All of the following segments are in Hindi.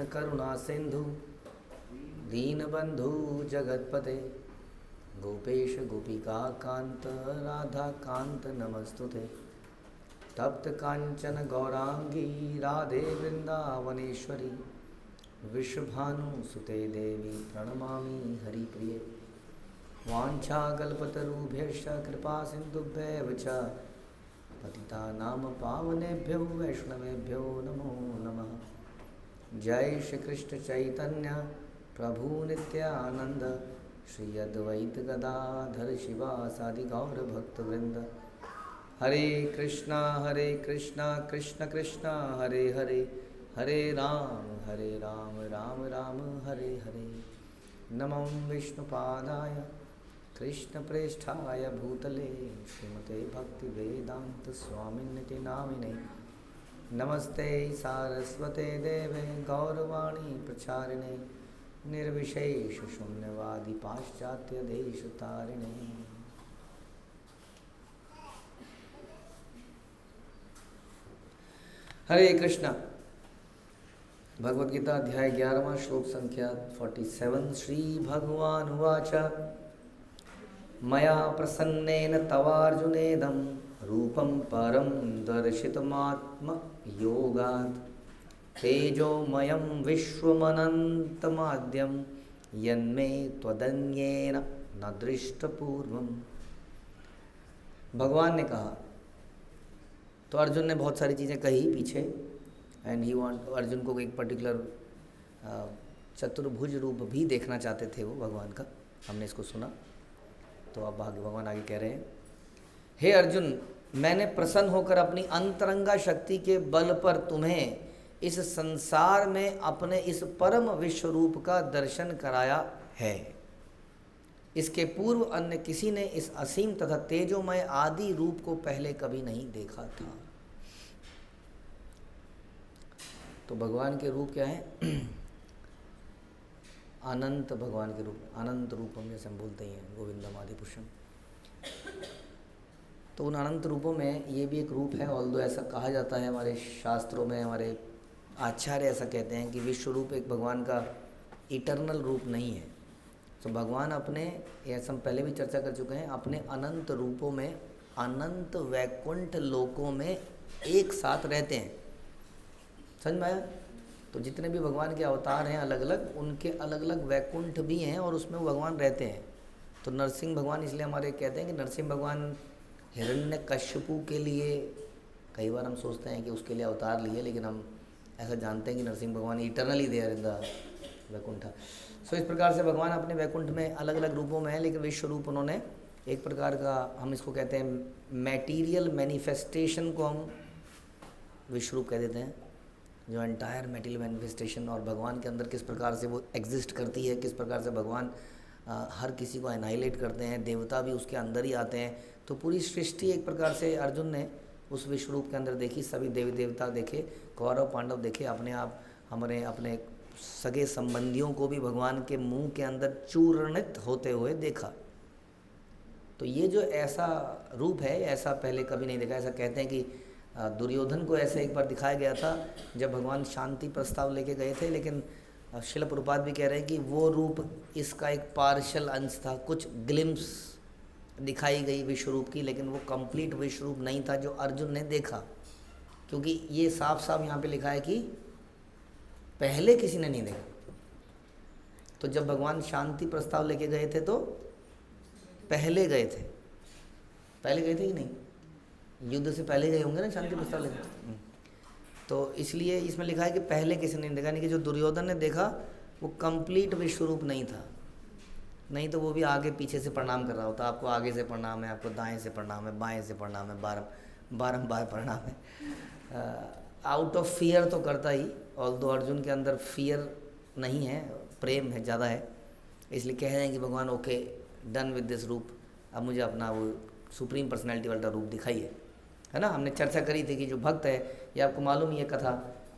करुणा सिंधु दीनबंधु जगतपते गोपेश गोपिका कांत राधा कांत नमस्तुते। तप्त कांचन गौरांगी राधे वृंदावनेश्वरी विश्वभानुसुते देवी प्रणमामि हरिप्रिये। वाञ्छाकल्पतरुभ्यश्च कृपा सिन्धुभ्येव च पतितानां पावनेभ्यो वैष्णवेभ्यो नमो नमः। जय श्री कृष्ण चैतन्य प्रभु नित्यानंद श्री अद्वैत गदाधर शिवासादि गौर भक्तवृंद। हरे कृष्णा कृष्ण कृष्ण हरे हरे, हरे राम राम राम हरे हरे। नमो विष्णुपादाय कृष्णप्रेष्ठाय भूतले श्रीमते भक्तिवेदांत स्वामिन्निति नामिने। नमस्ते सारस्वते देवे गौरवाणी प्रचारिणे निर्विशेष शून्यवादी पाश्चात्य देशतारिणे। हरे कृष्णा। भगवद गीता अध्याय 11वां श्लोक संख्या 47। श्री भगवान उवाच मया प्रसन्नेन तवार्जुनेदं रूपं परं दर्शितमात्म योगात् तेजोमयं विश्वमनन्तमाद्यं यन्मे त्वदन्येन न दृष्टपूर्वम्। भगवान ने कहा, तो अर्जुन ने बहुत सारी चीज़ें कही पीछे, एंड ही वांट, अर्जुन को एक पर्टिकुलर चतुर्भुज रूप भी देखना चाहते थे वो भगवान का। हमने इसको सुना। तो अब भगवान आगे कह रहे हैं, हे अर्जुन, मैंने प्रसन्न होकर अपनी अंतरंगा शक्ति के बल पर तुम्हें इस संसार में अपने इस परम विश्व रूप का दर्शन कराया है। इसके पूर्व अन्य किसी ने इस असीम तथा तेजोमय आदि रूप को पहले कभी नहीं देखा था। तो भगवान के रूप क्या है? अनंत भगवान के रूप, अनंत रूपम जैसे हम बोलते हैं, गोविंदम आदि पुरुषम। तो उन अनंत रूपों में ये भी एक रूप है। ऑल्दो ऐसा कहा जाता है हमारे शास्त्रों में, हमारे आचार्य ऐसा कहते हैं कि विश्व रूप एक भगवान का इटर्नल रूप नहीं है। तो भगवान अपने, ऐसा हम पहले भी चर्चा कर चुके हैं, अपने अनंत रूपों में अनंत वैकुंठ लोकों में एक साथ रहते हैं। समझ में आया? तो जितने भी भगवान के अवतार हैं अलग अलग, उनके अलग अलग वैकुंठ भी हैं और उसमें वो भगवान रहते हैं। तो नरसिंह भगवान, इसलिए हमारे कहते हैं कि नरसिंह भगवान हिरण्यकश्यपु के लिए, कई बार हम सोचते हैं कि उसके लिए अवतार लिए, लेकिन हम ऐसा जानते हैं कि नरसिंह भगवान eternally there in the Vaikuntha. So इस प्रकार से भगवान अपने वैकुंठ में अलग अलग रूपों में है, लेकिन विश्व रूप उन्होंने एक प्रकार का, हम इसको कहते हैं मैटीरियल मैनिफेस्टेशन को हम विश्व रूप कह देते हैं, जो एंटायर मैटीरियल मैनिफेस्टेशन। और भगवान के अंदर किस प्रकार से वो एग्जिस्ट करती है, किस प्रकार से भगवान हर किसी को एनाइलेट करते हैं, देवता भी उसके अंदर ही आते हैं। तो पूरी सृष्टि एक प्रकार से अर्जुन ने उस विश्व रूप के अंदर देखी। सभी देवी देवता देखे, कौरव पांडव देखे, अपने आप हमारे अपने सगे संबंधियों को भी भगवान के मुंह के अंदर चूर्णित होते हुए देखा। तो ये जो ऐसा रूप है, ऐसा पहले कभी नहीं देखा। ऐसा कहते हैं कि दुर्योधन को ऐसे एक बार दिखाया गया था जब भगवान शांति प्रस्ताव लेके गए थे, लेकिन शिल प्रभुपाद भी कह रहे हैं कि वो रूप इसका एक पार्शल अंश था, कुछ ग्लिम्स दिखाई गई विश्व रूप की, लेकिन वो कंप्लीट विश्व रूप नहीं था जो अर्जुन ने देखा। क्योंकि ये साफ साफ यहाँ पे लिखा है कि पहले किसी ने नहीं देखा। तो जब भगवान शांति प्रस्ताव लेके गए थे तो पहले गए थे, पहले गए थे कि नहीं? युद्ध से पहले गए होंगे ना शांति प्रस्ताव लेके। तो इसलिए इसमें लिखा है कि पहले किसी ने नहीं देखा, नहीं कि जो दुर्योधन ने देखा वो कंप्लीट विश्व रूप नहीं था। नहीं तो वो भी आगे पीछे से प्रणाम कर रहा होता, आपको आगे से प्रणाम है, आपको दाएं से प्रणाम है, बाएं से प्रणाम है, बारंबार प्रणाम है। आउट ऑफ फियर तो करता ही, ऑल्दो अर्जुन के अंदर फियर नहीं है, प्रेम है, ज़्यादा है। इसलिए कह रहे हैं कि भगवान ओके, डन विद दिस रूप, अब मुझे अपना वो सुप्रीम पर्सनैलिटी वाला रूप दिखाइए, है ना। हमने चर्चा करी थी कि जो भक्त है, ये आपको मालूम ये कथा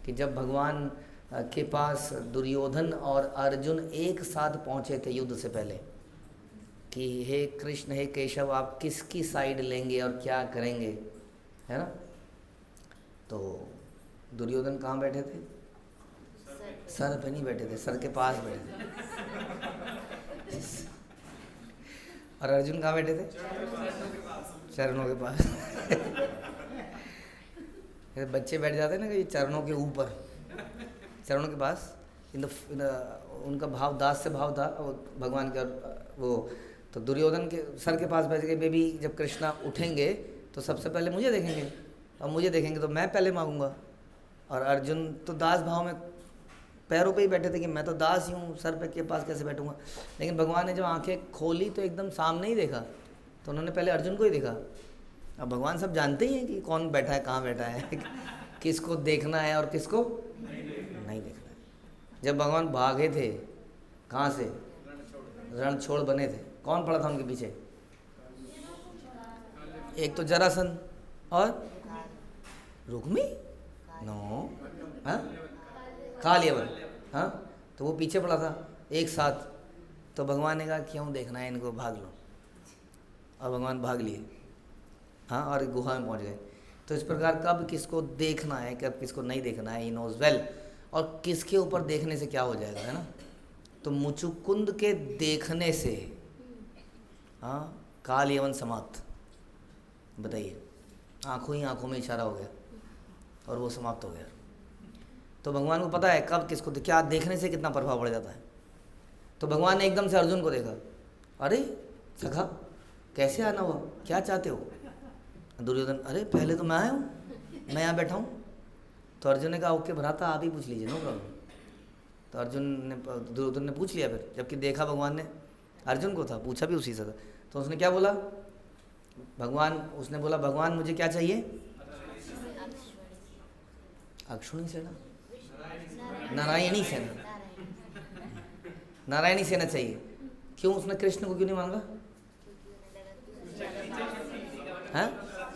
कि जब भगवान के पास दुर्योधन और अर्जुन एक साथ पहुँचे थे युद्ध से पहले कि हे कृष्ण, हे केशव, आप किसकी साइड लेंगे और क्या करेंगे, है ना। तो दुर्योधन कहाँ बैठे थे? सर पे नहीं बैठे थे, सर के पास बैठे थे। और अर्जुन कहाँ बैठे थे? चरणों के पास। बच्चे बैठ जाते हैं ना कि चरणों के ऊपर, चरणों के पास। उनका भाव दास से भाव था वो भगवान का। वो तो दुर्योधन के सर के पास बैठ गए, बेबी जब कृष्णा उठेंगे तो सबसे पहले मुझे देखेंगे, और मुझे देखेंगे तो मैं पहले मांगूंगा। और अर्जुन तो दास भाव में पैरों पे ही बैठे थे कि मैं तो दास ही हूँ, सर पे के पास कैसे बैठूंगा। लेकिन भगवान ने जब आंखें खोली तो एकदम सामने ही देखा, तो उन्होंने पहले अर्जुन को ही देखा। अब भगवान सब जानते ही हैं कि कौन बैठा है, कहाँ बैठा है, किसको देखना है और किसको नहीं देखना है। जब भगवान भागे थे, कहाँ से? रण छोड़ बने थे, कौन पड़ा था उनके पीछे? एक तो जरासंध और रुक्मी, नो, हाँ, कालियवन, हाँ, तो वो पीछे पड़ा था एक साथ। तो भगवान ने कहा क्यों देखना है इनको, भाग लो। और भगवान भाग लिए, हाँ, और गुहा में पहुंच गए। तो इस प्रकार कब किसको देखना है, कब किसको नहीं देखना है, ही नोज वेल। और किसके ऊपर देखने से क्या हो जाएगा, है ना? तो मुचुकुंद के देखने से, हाँ, काल यवन समाप्त। बताइए, आंखों ही आंखों में इशारा हो गया और वो समाप्त हो गया। तो भगवान को पता है कब किसको क्या देखने से कितना प्रभाव पड़ जाता है। तो भगवान ने एकदम से अर्जुन को देखा, अरे सखा कैसे आना हुआ, क्या चाहते हो? दुर्योधन, अरे पहले तो मैं आया हूँ, मैं यहाँ बैठा हूँ। तो अर्जुन ने कहा ओके भ्राता, आप ही पूछ लीजिए, नो प्रॉब्लम। तो दुर्योधन ने पूछ लिया फिर, जबकि देखा भगवान ने अर्जुन को था, पूछा भी उसी से था। तो उसने क्या बोला? उसने बोला भगवान मुझे क्या चाहिए? अक्षुणी सेना, नारायणी सेना, नारायणी सेना चाहिए। क्यों? उसने कृष्ण को क्यों नहीं मांगा? हाँ,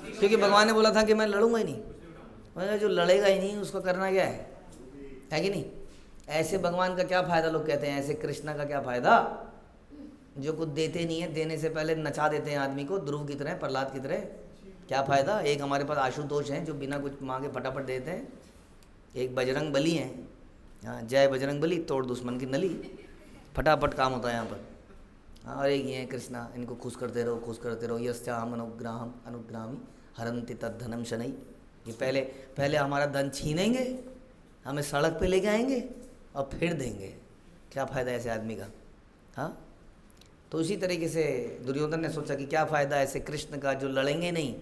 क्योंकि भगवान ने बोला था कि मैं लड़ूंगा ही नहीं। मतलब जो लड़ेगा ही नहीं उसको करना क्या है कि नहीं? ऐसे भगवान का क्या फ़ायदा? लोग कहते हैं ऐसे कृष्णा का क्या फ़ायदा, जो कुछ देते नहीं है, देने से पहले नचा देते हैं आदमी को, ध्रुव की तरह, प्रहलाद की तरह। क्या फ़ायदा? एक हमारे पास आशुतोष हैं जो बिना कुछ मांगे फटाफट देते हैं, एक बजरंग बली हैं, हाँ, जय बजरंग बली, तोड़ दुश्मन की नली, फटाफट काम होता है यहाँ पर। हाँ, और एक ये है कृष्णा, इनको खुश करते रहो, यस्याम अनुग्रामी हरन्ति तद्धनम शनै। ये पहले हमारा धन छीनेंगे, हमें सड़क पे लेके आएंगे और फिर देंगे। क्या फ़ायदा ऐसे आदमी का? हाँ, तो उसी तरीके से दुर्योधन ने सोचा कि क्या फ़ायदा ऐसे कृष्ण का जो लड़ेंगे नहीं।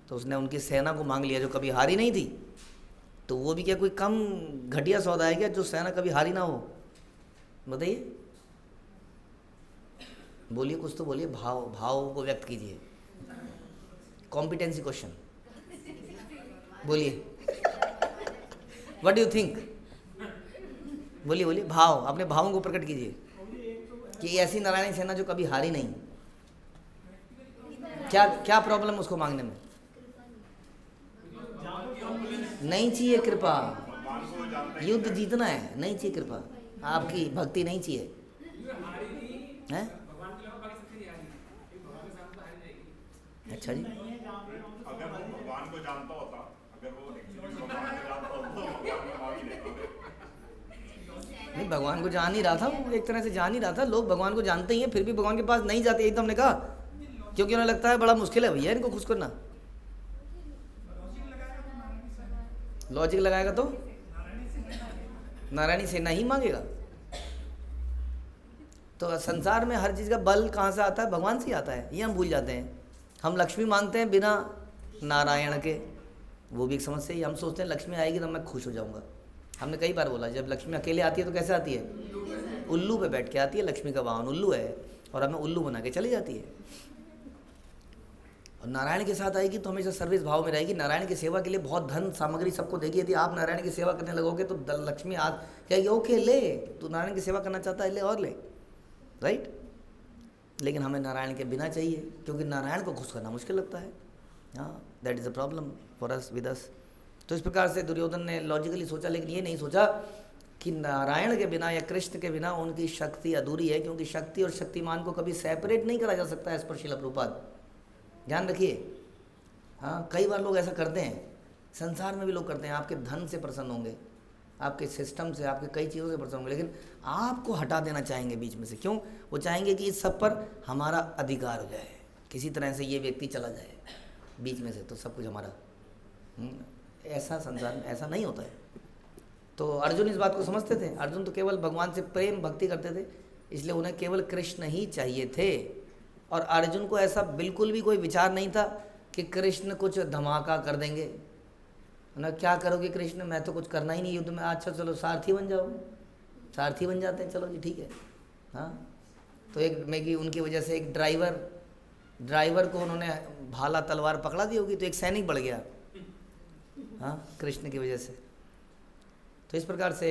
तो उसने उनकी सेना को मांग लिया जो कभी हारी नहीं थी। तो वो भी क्या कोई कम घटिया सौदा है क्या, जो सेना कभी हारी ना हो? बताइए, बोलिए, कुछ तो बोलिए, भाव को व्यक्त कीजिए। कॉम्पिटेंसी क्वेश्चन बोलिए, व्हाट डू यू थिंक? बोलिए, भाव, अपने भावों को प्रकट कीजिए कि ऐसी नारायणी सेना जो कभी हारी नहीं। क्या प्रॉब्लम उसको मांगने में? नहीं चाहिए कृपा, युद्ध जीतना है, नहीं चाहिए कृपा, आपकी भक्ति नहीं चाहिए, हैं? अच्छा जी, अगर वो भगवान को जानता होता, अगर वो भगवान को जानता होता, नहीं, भगवान को जान ही रहा था वो, एक तरह से जान ही रहा था। लोग भगवान को जानते ही हैं, फिर भी भगवान के पास नहीं जाते, यही तो हमने कहा, क्योंकि उन्हें लगता है बड़ा मुश्किल है भैया इनको खुश करना। लॉजिक लगाएगा तो नारायणी सेना ही मांगेगा। तो संसार में हर चीज़ का बल कहाँ से आता है? भगवान से ही आता है, ये हम भूल जाते हैं। हम लक्ष्मी मांगते हैं बिना नारायण के, वो भी एक समस्या ही। हम सोचते हैं लक्ष्मी आएगी तो मैं खुश हो जाऊंगा। हमने कई बार बोला, जब लक्ष्मी अकेले आती है तो कैसे आती है? उल्लू पे बैठ के आती है। लक्ष्मी का वाहन उल्लू है और हमें उल्लू बना के चली जाती है। और नारायण के साथ आएगी तो हमेशा सर्विस भाव में रहेगी। नारायण की सेवा के लिए बहुत धन सामग्री सबको देगी। यदि आप नारायण की सेवा करने लगोगे तो लक्ष्मी आज कहेगी ओके ले, तू नारायण की सेवा करना चाहता है, ले और ले, राइट। लेकिन हमें नारायण के बिना चाहिए, क्योंकि नारायण को खुश करना मुश्किल लगता है। हाँ, that is a problem for us with us. तो इस प्रकार से दुर्योधन ने लॉजिकली सोचा, लेकिन ये नहीं सोचा कि नारायण के बिना या कृष्ण के बिना उनकी शक्ति अधूरी है, क्योंकि शक्ति और शक्तिमान को कभी सेपरेट नहीं करा जा सकता है। स्पर्शिला प्रभुपाद ध्यान रखिए। हाँ, कई बार लोग ऐसा करते हैं, संसार में भी लोग करते हैं। आपके धन से प्रसन्न होंगे, आपके सिस्टम से, आपके कई चीज़ों से प्रसन्न होंगे, लेकिन आपको हटा देना चाहेंगे बीच में से। क्यों? वो चाहेंगे कि इस सब पर हमारा अधिकार हो जाए, किसी तरह से ये व्यक्ति चला जाए बीच में से तो सब कुछ हमारा। ऐसा संसार में ऐसा नहीं होता है। तो अर्जुन इस बात को समझते थे। अर्जुन तो केवल भगवान से प्रेम भक्ति करते थे, इसलिए उन्हें केवल कृष्ण ही चाहिए थे। और अर्जुन को ऐसा बिल्कुल भी कोई विचार नहीं था कि कृष्ण कुछ धमाका कर देंगे ना। क्या करोगे कृष्ण, मैं तो कुछ करना ही नहीं युद्ध में। अच्छा चलो सारथी बन जाओ, सारथी बन जाते हैं, चलो जी ठीक है। हाँ, तो एक मैं उनकी वजह से एक ड्राइवर को उन्होंने भाला तलवार पकड़ा दी होगी, तो एक सैनिक बढ़ गया। हाँ, कृष्ण की वजह से। तो इस प्रकार से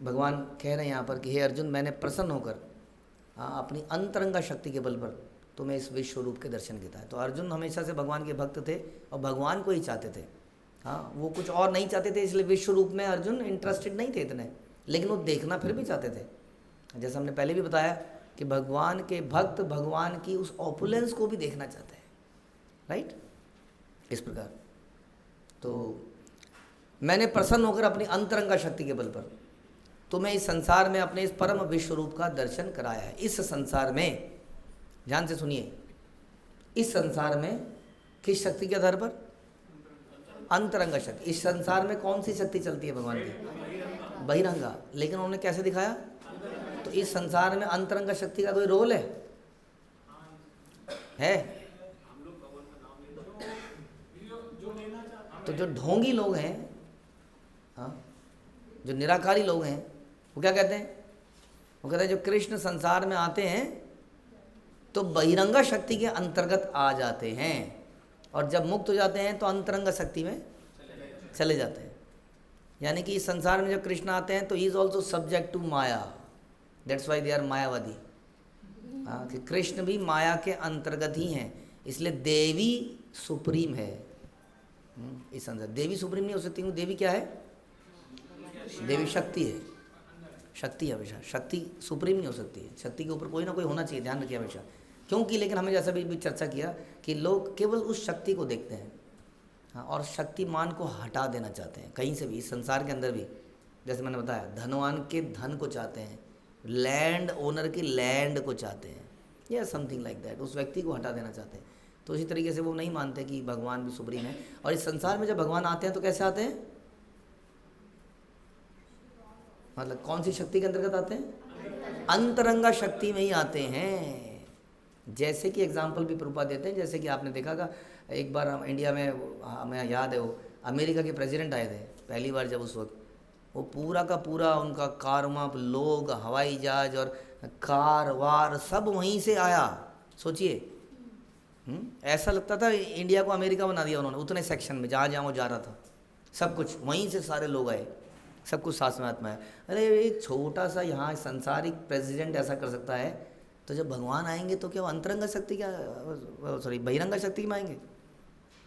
भगवान कह रहे हैं यहाँ पर कि हे अर्जुन, मैंने प्रसन्न होकर अपनी अंतरंगा शक्ति के बल पर तुम्हें इस विश्व रूप के दर्शन किया है। तो अर्जुन हमेशा से भगवान के भक्त थे और भगवान को ही चाहते थे। हाँ, वो कुछ और नहीं चाहते थे, इसलिए विश्व रूप में अर्जुन इंटरेस्टेड नहीं थे इतने, लेकिन वो देखना फिर भी चाहते थे। जैसे हमने पहले भी बताया कि भगवान के भक्त भगवान की उस ऑपुलेंस को भी देखना चाहते हैं, राइट। इस प्रकार तो मैंने प्रसन्न होकर अपनी अंतरंगा शक्ति के बल पर तुम्हें इस संसार में अपने इस परम विश्व रूप का दर्शन कराया है। इस संसार में, ध्यान से सुनिए, इस संसार में किस शक्ति के आधार पर? अंतरंगा शक्ति। इस संसार में कौन सी शक्ति चलती है भगवान की? बहिरंगा। लेकिन उन्होंने कैसे दिखाया? तो इस संसार में अंतरंगा शक्ति का कोई रोल है? तो जो ढोंगी लोग हैं, हाँ, जो निराकारी लोग हैं, वो क्या कहते हैं? वो कहते हैं जो कृष्ण संसार में आते हैं तो बहिरंगा शक्ति के अंतर्गत आ जाते हैं, और जब मुक्त हो जाते हैं तो अंतरंगा शक्ति में चले जाते हैं। यानी कि इस संसार में जब कृष्ण आते हैं तो he is also subject to Maya, that's why they are Mayavadi. हाँ, कि कृष्ण भी माया के अंतर्गत ही हैं, इसलिए देवी सुप्रीम है इस संसार। देवी सुप्रीम नहीं हो सकती, क्योंकि देवी क्या है? देवी शक्ति है, शक्ति हमेशा, शक्ति सुप्रीम नहीं हो सकती है। शक्ति के ऊपर कोई ना कोई होना चाहिए, ध्यान रखिए हमेशा। क्योंकि लेकिन हमें जैसा भी चर्चा किया कि लोग केवल उस शक्ति को देखते हैं, हाँ, और शक्तिमान को हटा देना चाहते हैं कहीं से भी, इस संसार के अंदर भी। जैसे मैंने बताया, धनवान के धन को चाहते हैं, लैंड ओनर की लैंड को चाहते हैं, या समथिंग लाइक दैट, उस व्यक्ति को हटा देना चाहते हैं। तो इसी तरीके से वो नहीं मानते कि भगवान भी सुप्रीम है। और इस संसार में जब भगवान आते हैं तो कैसे आते हैं? मतलब कौन सी शक्ति के अंतर्गत आते हैं? अंतरंगा शक्ति में ही आते हैं। जैसे कि एग्जाम्पल भी प्रभुपाद देते हैं, जैसे कि आपने देखा था एक बार हम इंडिया में, हमें याद है, वो अमेरिका के प्रेसिडेंट आए थे पहली बार। जब उस वक्त वो पूरा का पूरा उनका कारवां, लोग, हवाई जहाज और कार वार सब वहीं से आया। सोचिए, ऐसा लगता था इंडिया को अमेरिका बना दिया उन्होंने, उतने सेक्शन में जहाँ जहाँ वो जा रहा था सब कुछ वहीं से सारे लोग आए, सब कुछ साथ में आत्मा है। अरे एक छोटा सा यहाँ संसारिक प्रेसिडेंट ऐसा कर सकता है, तो जब भगवान आएंगे तो क्या वो अंतरंगा शक्ति, क्या सॉरी बहिरंगा शक्ति में आएंगे?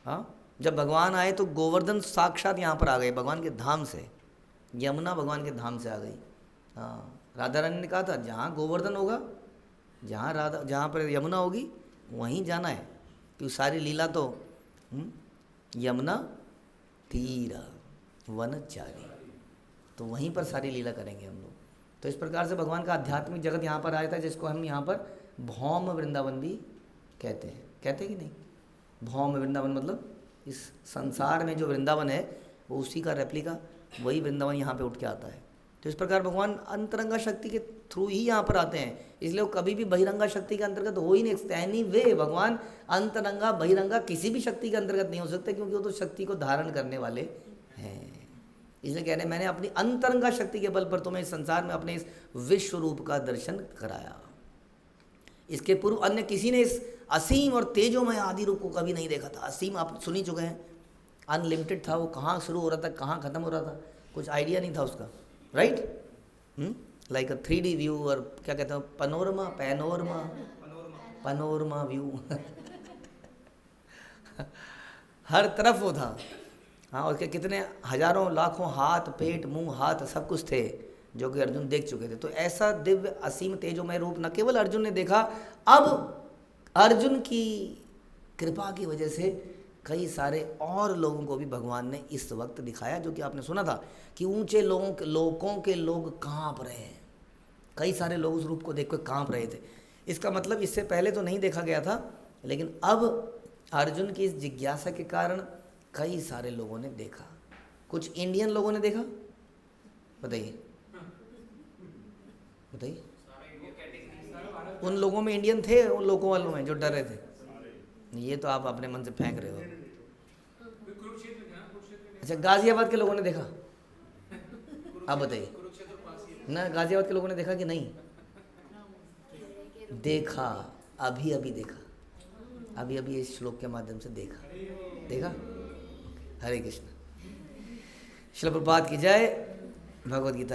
हाँ, जब भगवान आए तो गोवर्धन साक्षात यहाँ पर आ गए भगवान के धाम से, यमुना भगवान के धाम से आ गई। हाँ, राधा रानी ने कहा था जहाँ गोवर्धन होगा, जहाँ पर यमुना होगी वहीं जाना है, क्योंकि सारी लीला तो यमुना तीरा वनचारी, तो वहीं पर सारी लीला करेंगे हम लोग। तो इस प्रकार से भगवान का आध्यात्मिक जगत यहाँ पर आया था, जिसको हम यहाँ पर भौम वृंदावन भी कहते हैं कि नहीं? भौम वृंदावन मतलब इस संसार में जो वृंदावन है वो उसी का रेप्लिका, वही वृंदावन यहाँ पे उठ के आता है। तो इस प्रकार भगवान अंतरंगा शक्ति के थ्रू ही यहाँ पर आते हैं, इसलिए वो कभी भी बहिरंगा शक्ति के अंतर्गत हो ही नहीं सकते। एनी वे भगवान अंतरंगा बहिरंगा किसी भी शक्ति के अंतर्गत नहीं हो सकते, क्योंकि वो तो शक्ति को धारण करने वाले हैं। इसलिए कह रहे हैं मैंने अपनी अंतरंगा शक्ति के बल पर तुम्हें इस संसार में अपने इस विश्व रूप का दर्शन कराया। इसके पूर्व अन्य किसी ने इस असीम और तेजोमय आदि रूप को कभी नहीं देखा था। असीम आप सुन ही चुके हैं, अनलिमिटेड था, वो कहाँ शुरू हो रहा था कहाँ ख़त्म हो रहा था कुछ आइडिया नहीं था उसका, राइट। लाइक अ 3D व्यू, और क्या कहते हैं पैनोरमा व्यू हर तरफ वो था। हाँ, और कितने हजारों लाखों हाथ, पेट, मुंह, हाथ सब कुछ थे जो कि अर्जुन देख चुके थे। तो ऐसा दिव्य असीम तेजोमय रूप न केवल अर्जुन ने देखा, अब अर्जुन की कृपा की वजह से कई सारे और लोगों को भी भगवान ने इस वक्त दिखाया, जो कि आपने सुना था कि ऊंचे लोगों के लोग कांप रहे हैं। कई सारे लोग उस रूप को देख कर कांप रहे थे। इसका मतलब इससे पहले तो नहीं देखा गया था, लेकिन अब अर्जुन की इस जिज्ञासा के कारण कई सारे लोगों ने देखा। कुछ इंडियन लोगों ने देखा, बताइए बताइए। उन लोगों में इंडियन थे, उन लोगों वालों में जो डर रहे थे? ये तो आप अपने मन से फेंक रहे हो। अच्छा, गाजियाबाद के लोगों ने देखा? आप बताइए ना, गाजियाबाद के लोगों ने देखा कि नहीं देखा? अभी अभी देखा, अभी अभी इस श्लोक के माध्यम से देखा। हरे कृष्ण। श्रील प्रभुपाद की जय। भगवद गीता